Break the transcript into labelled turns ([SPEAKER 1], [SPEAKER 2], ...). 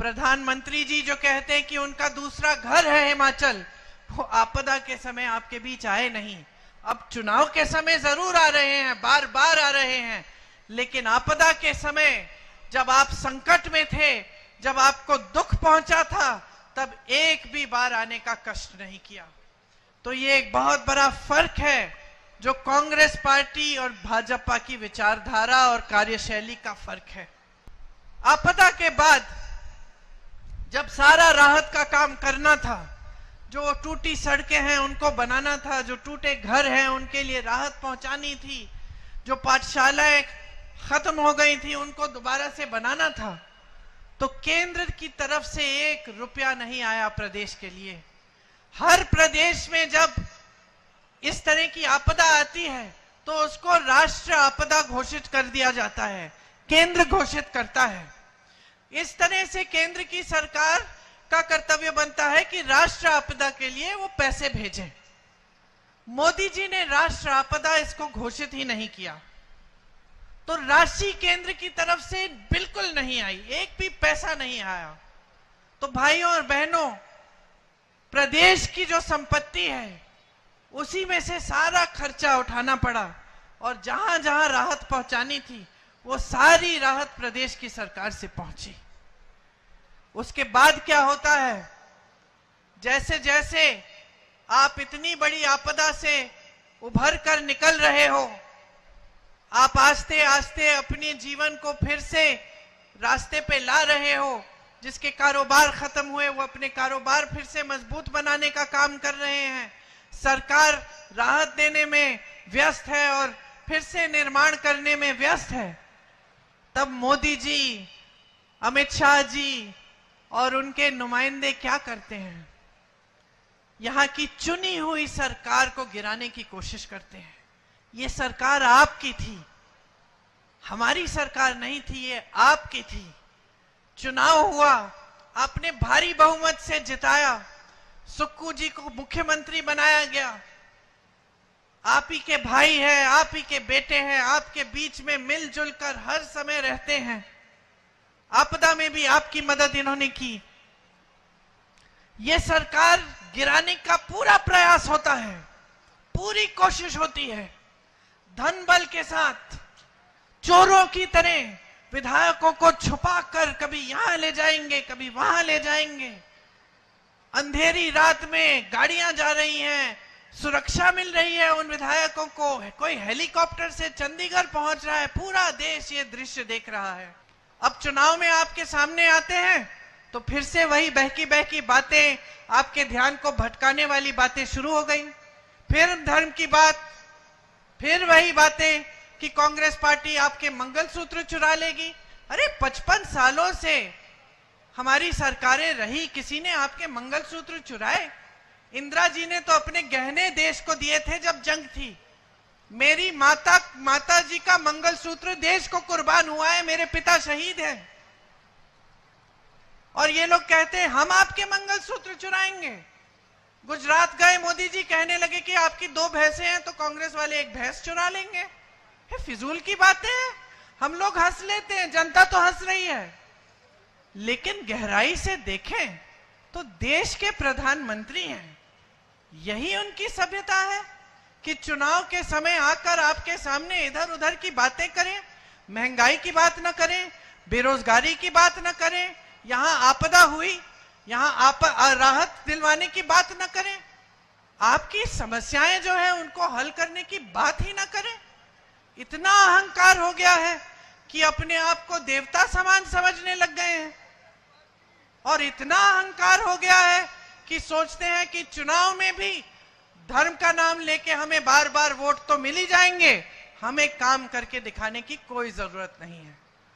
[SPEAKER 1] प्रधानमंत्री जी जो कहते हैं कि उनका दूसरा घर है हिमाचल, वो आपदा के समय आपके बीच आए नहीं। अब चुनाव के समय जरूर आ रहे हैं, बार बार आ रहे हैं, लेकिन आपदा के समय जब आप संकट में थे, जब आपको दुख पहुंचा था, तब एक भी बार आने का कष्ट नहीं किया। तो ये एक बहुत बड़ा फर्क है जो कांग्रेस पार्टी और भाजपा की विचारधारा और कार्यशैली का फर्क है। आपदा के बाद जब सारा राहत का काम करना था, जो टूटी सड़कें हैं उनको बनाना था, जो टूटे घर हैं उनके लिए राहत पहुंचानी थी, जो पाठशालाएं खत्म हो गई थी उनको दोबारा से बनाना था, तो केंद्र की तरफ से 1 रुपया नहीं आया प्रदेश के लिए। हर प्रदेश में जब इस तरह की आपदा आती है तो उसको राष्ट्र आपदा घोषित कर दिया जाता है, केंद्र घोषित करता है। इस तरह से केंद्र की सरकार का कर्तव्य बनता है कि राष्ट्र आपदा के लिए वो पैसे भेजें। मोदी जी ने राष्ट्र आपदा इसको घोषित ही नहीं किया, तो राशि केंद्र की तरफ से बिल्कुल नहीं आई, एक भी पैसा नहीं आया। तो भाइयों और बहनों, प्रदेश की जो संपत्ति है उसी में से सारा खर्चा उठाना पड़ा, और जहां जहां राहत पहुंचानी थी वो सारी राहत प्रदेश की सरकार से पहुंची। उसके बाद क्या होता है, जैसे जैसे आप इतनी बड़ी आपदा से उभर कर निकल रहे हो, आप आस्ते आस्ते अपने जीवन को फिर से रास्ते पे ला रहे हो। जिसके कारोबार खत्म हुए वो अपने कारोबार फिर से मजबूत बनाने का काम कर रहे हैं। सरकार राहत देने में व्यस्त है और फिर से निर्माण करने में व्यस्त है। तब मोदी जी, अमित शाह जी और उनके नुमाइंदे क्या करते हैं, यहां की चुनी हुई सरकार को गिराने की कोशिश करते हैं। ये सरकार आपकी थी, हमारी सरकार नहीं थी, ये आपकी थी। चुनाव हुआ, आपने भारी बहुमत से जिताया, सुक्खू जी को मुख्यमंत्री बनाया गया। आप ही के भाई हैं, आप ही के बेटे हैं, आपके बीच में मिलजुल कर हर समय रहते हैं। आपदा में भी आपकी मदद इन्होंने की। ये सरकार गिराने का पूरा प्रयास होता है, पूरी कोशिश होती है, धन बल के साथ चोरों की तरह विधायकों को छुपाकर कभी यहां ले जाएंगे, कभी वहां ले जाएंगे। अंधेरी रात में गाड़ियां जा रही हैं, सुरक्षा मिल रही है उन विधायकों को, कोई हेलीकॉप्टर से चंडीगढ़ पहुंच रहा है, पूरा देश ये दृश्य देख रहा है। अब चुनाव में आपके सामने आते हैं तो फिर से वही बहकी बहकी बातें, आपके ध्यान को भटकाने वाली बातें शुरू हो गई। फिर धर्म की बात, फिर वही बातें कि कांग्रेस पार्टी आपके मंगलसूत्र चुरा लेगी। अरे 55 सालों से हमारी सरकारें रही, किसी ने आपके मंगलसूत्र चुराए? इंदिरा जी ने तो अपने गहने देश को दिए थे जब जंग थी। मेरी माता जी का मंगलसूत्र देश को कुर्बान हुआ है, मेरे पिता शहीद हैं, और ये लोग कहते हैं हम आपके मंगलसूत्र चुराएंगे। गुजरात गए मोदी जी, कहने लगे कि आपकी 2 भैंसें हैं तो कांग्रेस वाले 1 भैंस चुरा लेंगे। ये फिजूल की बातें हैं, हम लोग हंस लेते हैं, जनता तो हंस रही है, लेकिन गहराई से देखें तो देश के प्रधानमंत्री हैं, यही उनकी सभ्यता है कि चुनाव के समय आकर आपके सामने इधर उधर की बातें करें, महंगाई की बात न करें, बेरोजगारी की बात न करें, यहां आपदा हुई यहां राहत दिलवाने की बात न करें, आपकी समस्याएं जो है उनको हल करने की बात ही न करें। इतना अहंकार हो गया है कि अपने आप को देवता समान समझने लग गए हैं, और इतना अहंकार हो गया है कि सोचते हैं कि चुनाव में भी धर्म का नाम लेके हमें बार बार वोट तो मिल ही जाएंगे, हमें काम करके दिखाने की कोई जरूरत नहीं है।